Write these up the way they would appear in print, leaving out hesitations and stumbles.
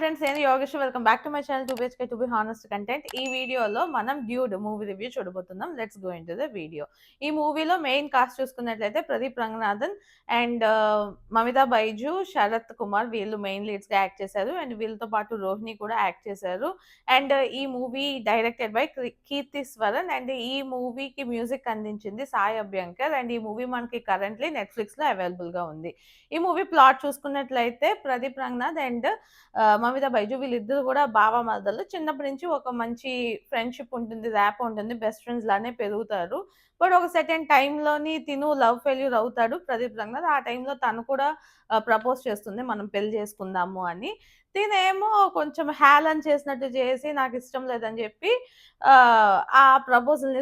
Hi friends, నేను Yogesh. Welcome back to my channel 2BHK to be honest content. ఈ వీడియోలో మనం డ్యూడ్ మూవీ రివ్యూ చూడబోతున్నాం. Let's go into the video. ఈ మూవీలో మెయిన్ కాస్ట్ చూసుకున్నట్లయితే ప్రదీప్ రంగనాథన్ అండ్ మమితా బైజు, శరత్ కుమార్ వీళ్ళు మెయిన్ లీడ్స్గా యాక్ట్ చేశారు. అండ్ వీళ్ళతో పాటు రోహిణి కూడా యాక్ట్ చేశారు. అండ్ ఈ movie directed by Keerthi Swaran. And ఈ మూవీకి మ్యూజిక్ అందించింది సాయి అభ్యంకర్. అండ్ ఈ మూవీ మనకి కరెంట్లీ నెట్ఫ్లిక్స్లో అవైలబుల్గా ఉంది. ఈ మూవీ ప్లాట్ చూసుకున్నట్లయితే ప్రదీప్ రంగనాథ్ అండ్ మమితా బైజు వీళ్ళిద్దరు కూడా బావ మరదలు. చిన్నప్పటి నుంచి ఒక మంచి ఫ్రెండ్షిప్ ఉంటుంది, ర్యాప్ ఉంటుంది, బెస్ట్ ఫ్రెండ్స్ లానే పెరుగుతారు. బట్ ఒక సెకండ్ టైంలోని తిను లవ్ ఫెయిల్యూర్ అవుతాడు ప్రదీప్ రంగనాథ్. ఆ టైంలో తను కూడా ప్రపోజ్ చేస్తుంది, మనం పెళ్లి చేసుకుందాము అని. తినేమో కొంచెం హేళన చేసినట్టు చేసి నాకు ఇష్టం లేదని చెప్పి ఆ ప్రపోజల్ని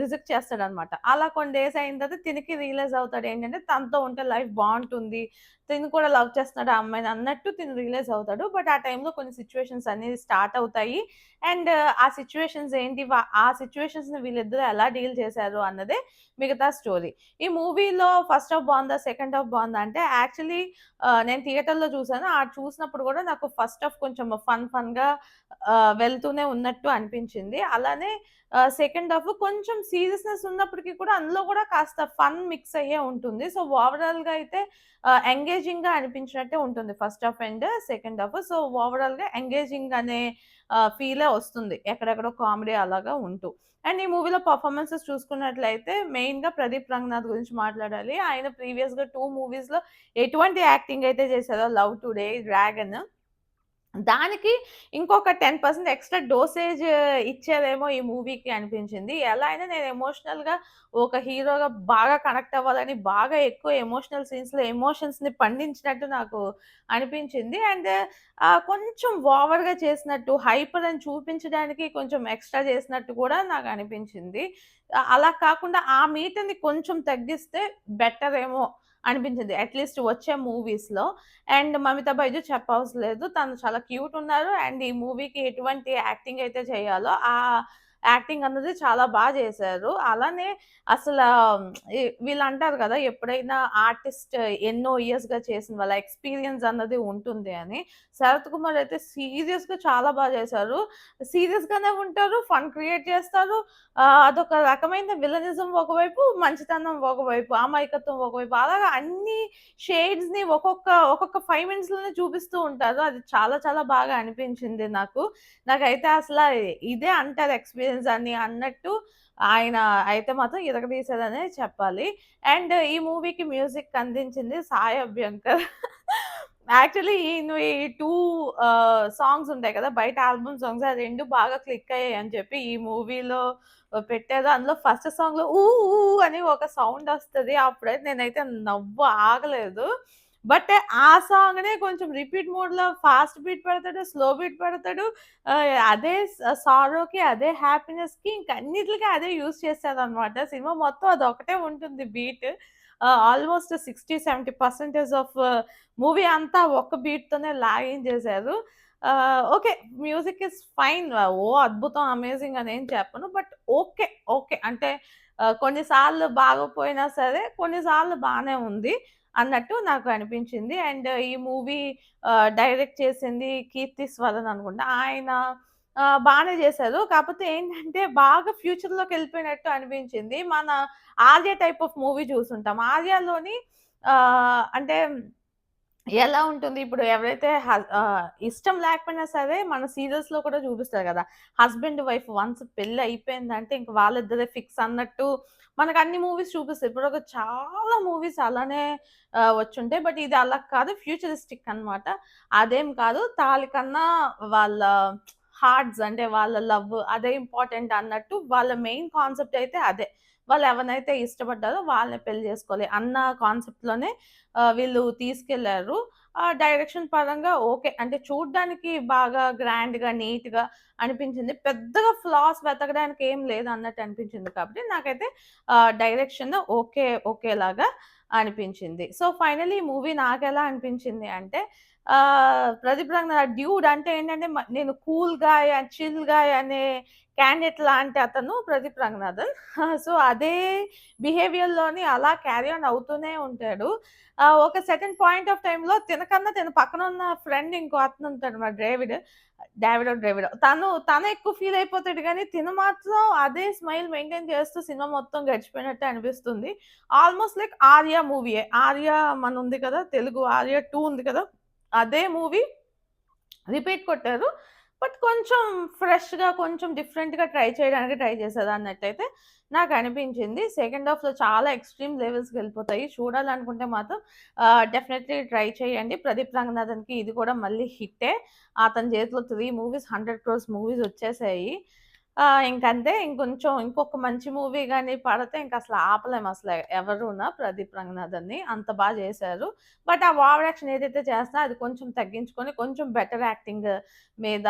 రిజెక్ట్ చేస్తాడనమాట. అలా కొన్ని డేస్ అయిన తర్వాత తినికి రియలైజ్ అవుతాడు ఏంటంటే తనతో ఉంటే లైఫ్ బాగుంటుంది, తిను కూడా లవ్ చేస్తున్నాడు ఆ అమ్మాయిని అన్నట్టు తిను రియలైజ్ అవుతాడు. బట్ ఆ టైంలో కొన్ని సిచ్యువేషన్స్ అనేది స్టార్ట్ అవుతాయి. అండ్ ఆ సిచ్యువేషన్స్ ఏంటి, ఆ సిచ్యువేషన్స్ని వీళ్ళిద్దరూ ఎలా డీల్ చేశారు అన్నదే మిగతా స్టోరీ. ఈ మూవీలో ఫస్ట్ హాఫ్ బాగుందా, సెకండ్ హాఫ్ బాగుందా అంటే యాక్చువల్లీ నేను థియేటర్లో చూసాను. ఆ చూసినప్పుడు కూడా నాకు ఫస్ట్ హాఫ్ కొంచెం ఫన్గా వెళ్తూనే ఉన్నట్టు అనిపించింది. అలానే సెకండ్ హాఫ్ కొంచెం సీరియస్నెస్ ఉన్నప్పటికీ కూడా అందులో కూడా కాస్త ఫన్ మిక్స్ అయ్యే ఉంటుంది. సో ఓవరాల్గా అయితే ఎంగేజింగ్‌గా అనిపించినట్టే ఉంటుంది first half and second half. So ఓవరాల్‌గా ఎంగేజింగ్ అనే ఫీలే వస్తుంది, ఎక్కడెక్కడో కామెడీ అలాగా ఉంటూ. అండ్ ఈ మూవీలో పర్ఫార్మెన్సెస్ చూసుకున్నట్లయితే మెయిన్‌గా ప్రదీప్ రంగనాథ్ గురించి మాట్లాడాలి. ఆయన ప్రీవియస్‌గా 2 మూవీస్‌లో ఎటువంటి యాక్టింగ్ అయితే చేశారో 'లవ్ టుడే', 'డ్రాగన్' దానికి ఇంకొక 10% ఎక్స్‌ట్రా డోసేజ్ ఇచ్చారేమో ఈ మూవీకి అనిపించింది. ఎలా అయినా నేను ఎమోషనల్‌గా ఒక హీరోగా బాగా కనెక్ట్ అవ్వాలని బాగా ఎక్కువ ఎమోషనల్ సీన్స్‌లో ఎమోషన్స్‌ని పండించినట్టు నాకు అనిపించింది. అండ్ కొంచెం ఓవర్‌గా చేసినట్టు, హైపర్ అని చూపించడానికి కొంచెం ఎక్స్‌ట్రా చేసినట్టు కూడా నాకు అనిపించింది. అలా కాకుండా ఆ మీటర్‌ని కొంచెం తగ్గిస్తే బెటర్ ఏమో అనిపించింది, అట్‌లీస్ట్ వచ్చే మూవీస్‌లో. అండ్ మమితా బైజు చెప్పవసరం లేదు, తను చాలా క్యూట్ ఉన్నారు. అండ్ ఈ మూవీకి ఎటువంటి యాక్టింగ్ అయితే చేయాలో ఆ యాక్టింగ్ అన్నది చాలా చేశారు. అలానే అసలా వీళ్ళంటారు కదా, ఎప్పుడైనా ఆర్టిస్ట్ ఎన్నో ఇయర్స్‌గా చేసిన వాళ్ళ ఎక్స్‌పీరియన్స్ అన్నది ఉంటుంది అని. శరత్ కుమార్ అయితే సీరియస్‌గా చాలా చేశారు. సీరియస్‌గానే ఉంటారు, ఫన్ క్రియేట్ చేస్తారు. అదొక రకమైన విలనిజం ఒకవైపు, మంచితనం ఒకవైపు, అమాయకత్వం ఒకవైపు, అలాగా అన్ని షేడ్స్‌ని ఒక్కొక్క 5 మినిట్స్‌లోనే చూపిస్తూ ఉంటారు. అది చాలా బాగా అనిపించింది నాకు. నాకైతే ఇదే అంటారు ఎక్స్‌పీరియన్స్ అని అన్నట్టు ఆయన అయితే మాత్రం ఇరగదీశారనే చెప్పాలి. అండ్ ఈ మూవీకి మ్యూజిక్ అందించింది సాయి అభ్యంకర్. యాక్చువల్లీ ఈయనవి 2 సాంగ్స్ ఉంటాయి కదా, బయట ఆల్బమ్ సాంగ్స్. ఆ 2 బాగా క్లిక్ అయ్యాయి అని చెప్పి ఈ మూవీలో పెట్టారు. అందులో ఫస్ట్ సాంగ్‌లో ఊ ఊ అని ఒక సౌండ్ వస్తది. అప్పుడైతే నేనైతే నవ్వు ఆగలేదు. బట్ ఆ సాంగ్‌నే కొంచెం రిపీట్ మోడ్‌లో ఫాస్ట్ బీట్ పెడతాడు, స్లో బీట్ పెడతాడు. అదే సారోకి, అదే హ్యాపీనెస్‌కి ఇంక అన్నిట్లికి అదే యూజ్ చేశారనమాట. సినిమా మొత్తం అదొకటే ఉంటుంది బీట్. ఆల్‌మోస్ట్ 60, 70% ఆఫ్ మూవీ అంతా ఒక్క బీట్‌తోనే లాగించేశారు. ఓకే. Music is fine. అద్భుతం, అమేజింగ్ అని ఏం చెప్పను. But okay. ఓకే. అంటే కొన్ని సార్లు బాగోపోయినా సరే, కొన్ని సార్లు బానే ఉంది అన్నట్టు నాకు అనిపించింది. అండ్ ఈ మూవీ డైరెక్ట్ చేసింది కీర్తి స్వరన్ అనుకుంటా. ఆయన బానే చేశారు. కాపోతే ఏంటంటే బాగా ఫ్యూచర్‌లోకెళ్ళిపోయినట్టు అనిపించింది. మన 'ఆర్య' టైప్ ఆఫ్ మూవీ చూసుంటాం. 'ఆర్యలోని' అంటే ఎలా ఉంటుంది, ఇప్పుడు ఎవరైతే ఇష్టం లేకపోయినా సరే మన సీరియల్స్‌లో కూడా చూపిస్తారు గదా, హస్బెండ్, వైఫ్ వన్స్ పెళ్లి అయిపోయిందంటే ఇంక వాళ్ళిద్దరే ఫిక్స్ అన్నట్టు మనకు అన్ని మూవీస్ చూపిస్తాయి. ఇప్పుడు ఒక చాలా మూవీస్ అలానే వచ్చుంటాయి. బట్ ఇది అలా కాదు, ఫ్యూచరిస్టిక్ అన్నమాట. అదేం కాదు, తాళి కన్నా వాళ్ళ హార్ట్స్ అంటే వాళ్ళ లవ్ అదే ఇంపార్టెంట్ అన్నట్టు వాళ్ళ మెయిన్ కాన్సెప్ట్ అయితే అదే. వాళ్ళు ఎవరినైతే ఇష్టపడ్డారో వాళ్ళని పెళ్లి చేసుకోవాలి అన్న కాన్సెప్ట్‌లోనే వీళ్ళు తీసుకెళ్లారు. డైరెక్షన్ పరంగా ఓకే. అంటే చూడ్డానికి బాగా గ్రాండ్‌గా, నీట్‌గా అనిపించింది. పెద్దగా ఫ్లాస్ వెతకడానికి ఏం లేదన్నట్టు అనిపించింది కాబట్టి నాకైతే డైరెక్షన్ ఓకే. ఓకేలాగా అనిపించింది. సో, ఫైనల్లీ ఈ మూవీ నాకెలా అనిపించింది అంటే ప్రదీప్ రంగనాథ్ డ్యూడ్ అంటే ఏంటంటే నేను cool guy and chill guy అనే క్యాండిడేట్ లాంటి అతను ప్రదీప్ రంగనాథన్. సో, అదే బిహేవియర్‌లోని అలా క్యారీ ఆన్ అవుతూనే ఉంటాడు. ఒక సెర్టైన్ పాయింట్ ఆఫ్ టైమ్‌లో తినకన్నా తిన పక్కన ఉన్న ఫ్రెండ్ ఇంకో అతను ఉంటాడు మరి డావిడో తను ఎక్కువ ఫీల్ అయిపోతాడు గానీ, తిను మాత్రం అదే స్మైల్ మెయింటైన్ చేస్తూ సినిమా మొత్తం గడిచిపోయినట్టే అనిపిస్తుంది. ఆల్‌మోస్ట్ లైక్ 'ఆర్య' మూవీయే. 'ఆర్య' ఉంది కదా! తెలుగు 'ఆర్య 2' ఉంది కదా! అదే మూవీ రిపీట్ కొట్టారు. బట్ కొంచెం ఫ్రెష్‌గా, కొంచెం డిఫరెంట్‌గా ట్రై చేయడానికి ట్రై చేశారన్నట్టయితే నాకనిపించింది. సెకండ్ హాఫ్‌లో చాలా ఎక్స్‌ట్రీమ్ లెవెల్స్‌కెళ్ళిపోతాయి. చూడాలనుకుంటే మాత్రం డెఫినెట్‌లీ ట్రై చేయండి. ప్రదీప్ రంగనాథన్‌కి ఇది కూడా మళ్ళీ హిట్టే. అతని చేతిలో 3 మూవీస్ 100 క్రోర్స్ మూవీస్ వచ్చేసాయి. ఇంకంతే ఇంకొక మంచి మూవీ గాని పడితే ఇంకసలు ఆపలేమసల ఎవరున ప్రదీప్ రంగనాథన్‌ని. అంత చేశారు. బట్ ఆ ఓవర్ యాక్షన్ ఏదైతే చేస్తున్నారో అది కొంచెం తగ్గించుకొని కొంచెం బెటర్ యాక్టింగ్ మీద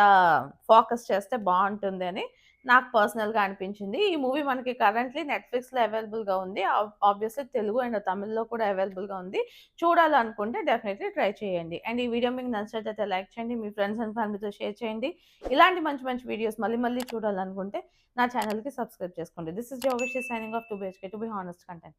ఫోకస్ చేస్తే బావుంటుందని నాకు పర్సనల్‌గా అనిపించింది. ఈ మూవీ మనకి కరెంట్‌లీ నెట్‌ఫ్లిక్స్‌లో అవైలబుల్‌గా ఉంది. ఆబ్వియస్‌లీ తెలుగు అండ్ తమిళ్‌లో కూడా అవైలబుల్‌గా ఉంది. చూడాలనుకుంటే డెఫినెట్‌లీ ట్రై చేయండి. అండ్ ఈ వీడియో మీకు నచ్చినట్లయితే లైక్ చేయండి. మీ ఫ్రెండ్స్ అండ్ ఫ్యామిలీతో షేర్ చేయండి. ఇలాంటి మంచి మంచి వీడియోస్ మళ్ళీ మళ్ళీ చూడాలనుకుంటే నా ఛానెల్‌కి సబ్స్క్రైబ్ చేసుకోండి. దిస్ ఈస్ జోగేష్ signing off 2 BHK 2 be honest content.